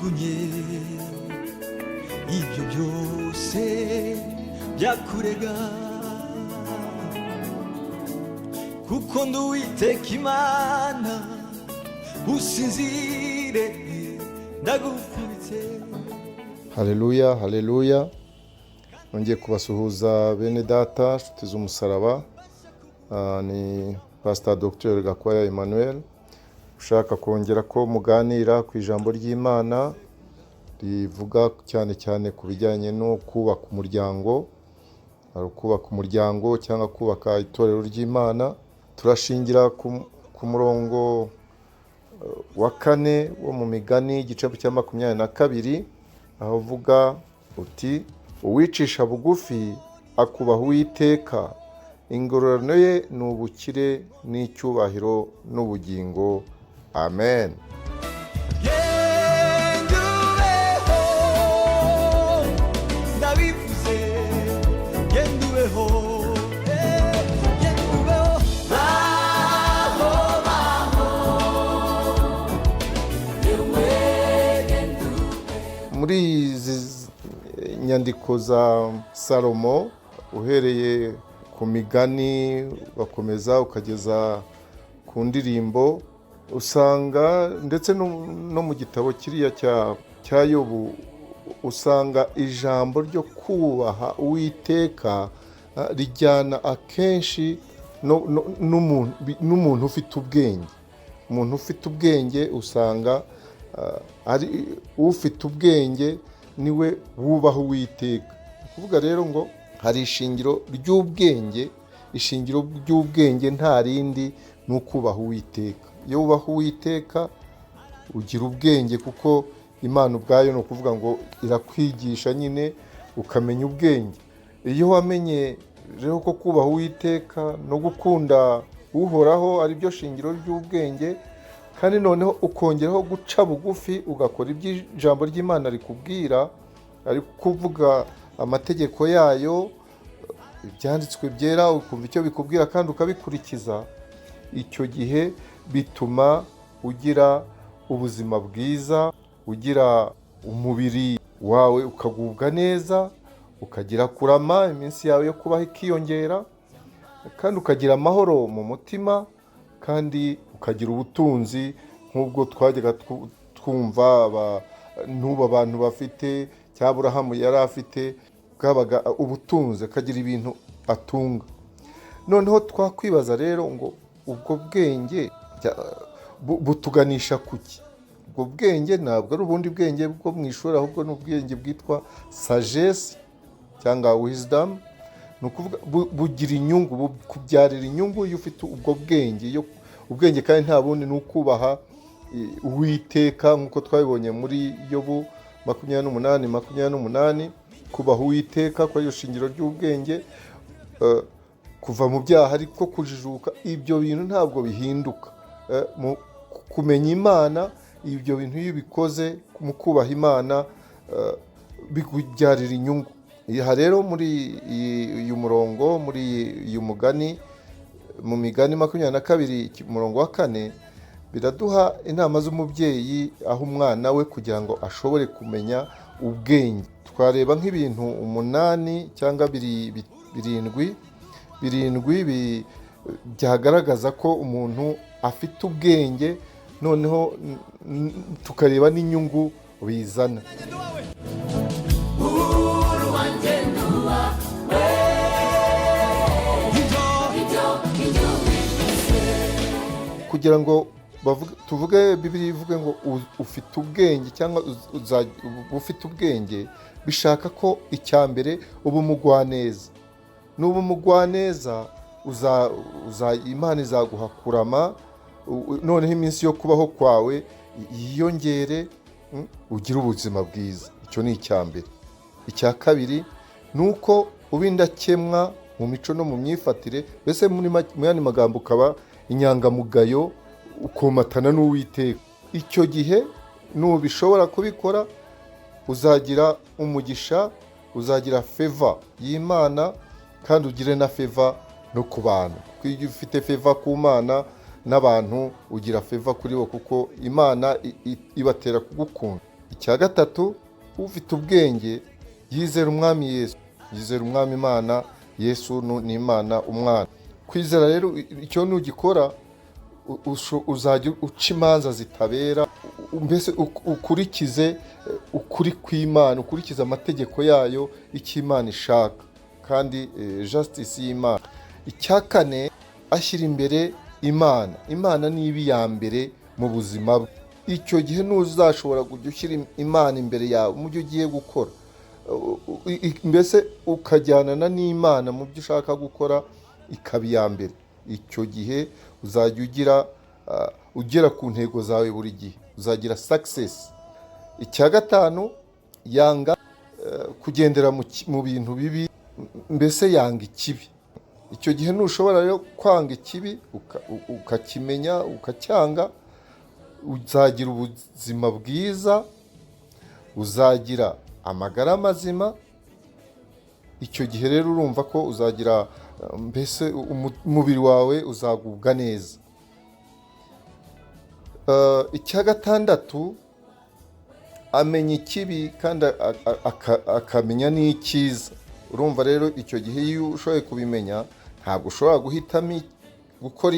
najugunye ibyo byose byakurega, kuko ndi Uwiteka Imana, usinzire ndagufubitse. Alleluia, Alleluia. Nongeye kubasuhuza bene data, nshuti z'umusaraba. Ni Pastor Dr.GAKWAYA Emmanuel. Ushaka kongera ko muganira ku ijambo ry'Imana rivuga cyane cyane ku bijyanye no kubaka umuryango, kubaka umuryango cyangwa kubaka itorero ry'Imana. Turashingira ku murongo wa 4 wo mu Migani igice cya 22, aho uvuga uti uwicisha bugufi akūbaha Uwiteka, Ingororano ye ni ubukire n'icyubahiro n'ubugingo. Amen. Yenduweho, ndabivuze, yenduweho, yenduweho, baho, baho, yewe yenduweho. Muri izi nyandiko za Salomo, uhereye ku migani ugakomeza ukageza ku ndirimbo, usanga ndetse no mu gitabo kiriya cya Yobu, usanga ijambo ryo kubaha Uwiteka rijyana akenshi n'umuntu ufite ubwenge. Umuntu ufite ubwenge usanga ari ufite ubwenge niwe wubaha Uwiteka. Kuvuga rero ngo hari ishingiro ry'ubwenge. Ishingiro ry'ubwenge nta rindi ni ukubaha Uwiteka. Iyo wubaha Uwiteka ugira ubwenge, kuko Imana ubwayo ni ukuvuga ngo irakwigisha nyine ukamenya ubwenge. Iyo wamenye rero ko kubaha Uwiteka no gukunda Uhoraho ari byo shingiro ry'ubwenge, kandi noneho ukongeraho guca bugufi ugakora ibyo ijambo ry'Imana rikubwira, ari kuvuga amategeko yayo, ibyanditswe byera, ukumva icyo bikubwira kandi ukabikurikiza, icyo gihe bituma ugira ubuzima bwiza, ugira umubiri wawe ukagubwa neza, ukagira kurama, iminsi yawe yo kubaho ikiyongera, kandi ukagira amahoro mu mutima, kandi ukagira ubutunzi nk'ubwo twajyaga twumva abantu bafite, cyangwa Aburahamu yari afite, bwabaga ubutunzi, akagira ibintu atunga. Noneho twakwibaza rero ngo ubwo bwenge butuganisha kuki? Ubwo bwenge ntabwo ari ubundi bwenge bwo mu ishuri, ahubwo ni ubwenge bwitwa sagesse cyangwa wisdom. Ni ukuvuga bugira inyungu, bukubyarira inyungu iyo ufite ubwo bwenge. Ubwenge kandi nta bundi ni ukubaha Uwiteka, nk'uko twabibonye muri Yobu 28:28. Kubaha Uwiteka ko ari shingiro ry'ubwenge, kuva mu byaha ariko kujijuka. Ibyo bintu ntabwo bihinduka. Kumenya Imana, ibyo bintu iyo ubikoze mu kubaha Imana bikubyarira inyungu. Aha rero muri uyu murongo, muri uyu mugani, mu Migani 22 umurongo wa 4, biraduha inama z'umubyeyi aho umwana we kugira ngo ashobore kumenya ubwenge. Twareba nk'ibintu 8 cyangwa 7 byagaragaza ko umuntu afite ubwenge, noneho tukareba n'inyungu bizana. Kugira ngo tuvuge, Bibiliya ivuge ngo ufite ubwenge cyangwa ufite ubwenge, bishaka ko icya mbere uba umugwaneza. Nuba umugwaneza, Imana izaguha kurama, noneho iminsi yo kubaho kwawe yiyongere, ugire ubuzima bwiza. Icyo ni icya mbere. Icya kabiri ni uko uba indakemwa mu mico no mu myifatire, mbese mu yandi magambo ukaba inyangamugayo, ukomatana n'Uwiteka. Icyo gihe nubishobora kubikora, uzagira umugisha, uzagira favor y'Imana, kandi ugire na favor no ku bantu. Iyo ufite favor ku Mana n'abantu, ugira favor kuri bo, kuko Imana ibatera kugukunda. icya gatatu, ufite ubwenge yizera umwami Yesu, yizera umwami Imana. Yesu ni Imana umwana. Kwizera rero icyo nugikora uzajya uca imanza zitabera, mbese ukurikize ukuri kw'Imana, ukurikize amategeko yayo, icyo Imana ishaka, kandi justice y'Imana. Icya kane, ashyira imbere Imana. Imana ni ibi ya mbere mu buzima bwe. Icyo gihe ntuzashobora kujya ushyira Imana imbere yawe mu byo ugiye gukora, mbese ukajyanana n'Imana mu byo ushaka gukora, ikaba iya mbere. Icyo gihe uzajya ugera ku ntego zawe buri gihe, uzagira success. Icya gatanu, yanga kugendera mu bintu bibi, mbese yanga ikibi. Icyo gihe ntushobora rero kwanga ikibi ukakimenya ukacyanga, uzagira ubuzima bwiza, uzagira amagara mazima. Icyo gihe rero urumva ko uzagira, mbese umubiri wawe uzagubwa neza. Icya gatandatu, amenya ikibi kandi akamenya n'icyiza. Urumva rero icyo gihe iyo ushoboye kubimenya, ntabwo ushobora guhitamo gukora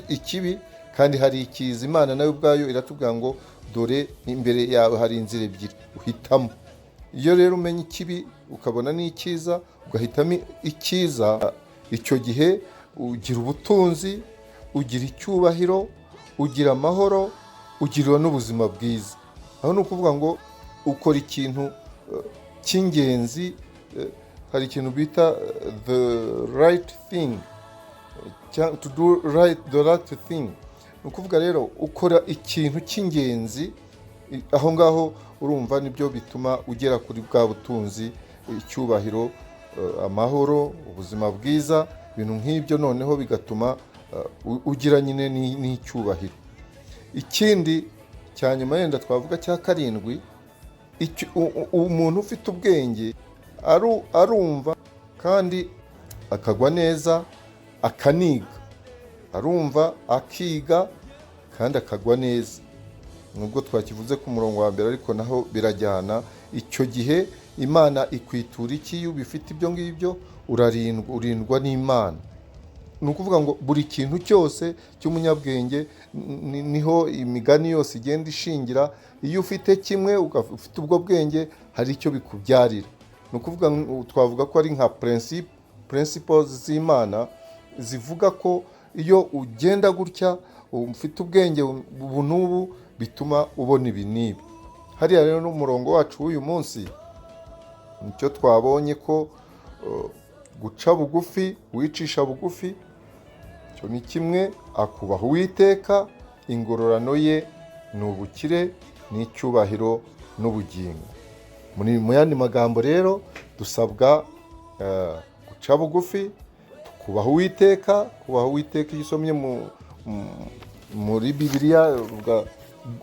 ikibi kandi hari icyiza. Imana nayo ubwayo iratubwira ngo dore imbere yawe hari inzira ebyiri, uhitamo. Iyo rero umenya ikibi ukabona n'icyiza, ugahitamo icyiza, icyo gihe ugira ubutunzi, ugira icyubahiro, ugira amahoro, ugira n'ubuzima bwiza. Aho ni ukuvuga ngo ukora ikintu cy'ingenzi. Hari ikintu bita the right thing, to do the right thing. Ni ukuvuga rero ukora ikintu cy'ingenzi, aho ngaho urumva nibyo bituma ugera kuri bwa butunzi, icyubahiro, amahoro, ubuzima bwiza. Ibintu nk'ibyo noneho bigatuma ugira nyine n'icyubahiro. Ikindi cya nyuma yenda twavuga cya karindwi, umuntu ufite ubwenge arumva kandi akagwa neza, akaniga. Arumva, akiga kandi akagwa neza. Nubwo twakivuze ku murongo wa mbere, ariko naho birajyana. Icyo gihe Imana ikwitura iki? Iyo ubifite ibyo ngibyo, urindwa n'Imana. Ni ukuvuga ngo buri kintu cyose cy'umunyabwenge, niho imigani yose igenda ishingira. Iyo ufite kimwe, ufite ubwo bwenge, hari icyo bikubyarira. Ni ukuvuga, twavuga ko ari nka principles z'Imana zivuga ko iyo ugenda gutya, ufite ubwenge ubu n'ubu, bituma ubona ibi n'ibi. Hariya rero n'umurongo wacu w'uyu munsi, nicyo twabonye ko guca bugufi, uwicisha bugufi, cyo ni kimwe. Akubaha Uwiteka, ingororano ye ni ubukire n'icyubahiro n'ubugingo. Mu yandi magambo rero, dusabwa guca bugufi, kubaha Uwiteka. Kubaha Uwiteka, iyo usomye muri Bibiliya,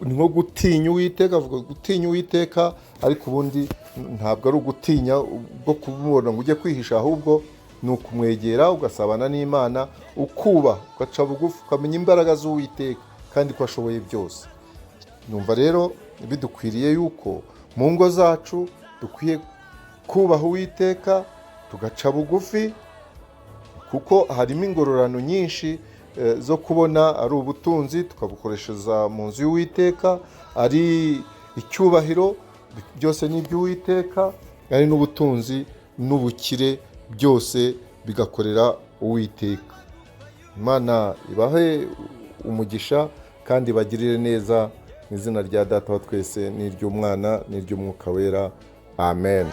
ni nko gutinya Uwiteka. Avuga gutinya Uwiteka, ariko ubundi ntabwo ari ugutinya bwo kumubona ngo ujye kwihisha, ahubwo ni ukumwegera, ugasabana n'Imana, ukubaha, ugaca bugufi, ukamenya imbaraga z'Uwiteka kandi ko ashoboye byose. Numva rero bidukwiriye yuko mu ngo zacu dukwiye kubaha Uwiteka, tugaca bugufi, kuko harimo ingororano nyinshi zo kubona. Ari ubutunzi, tukabukoreshereza mu nzu y'Uwiteka, ari icyubahiro, byose ni iby'Uwiteka, ari n'ubutunzi n'ubukire, byose bigakorera Uwiteka. Imana ibahe umugisha kandi bagirire neza, mu izina rya Data wa twese, n'iry'Umwana, n'iry'Umwuka wera. Amen.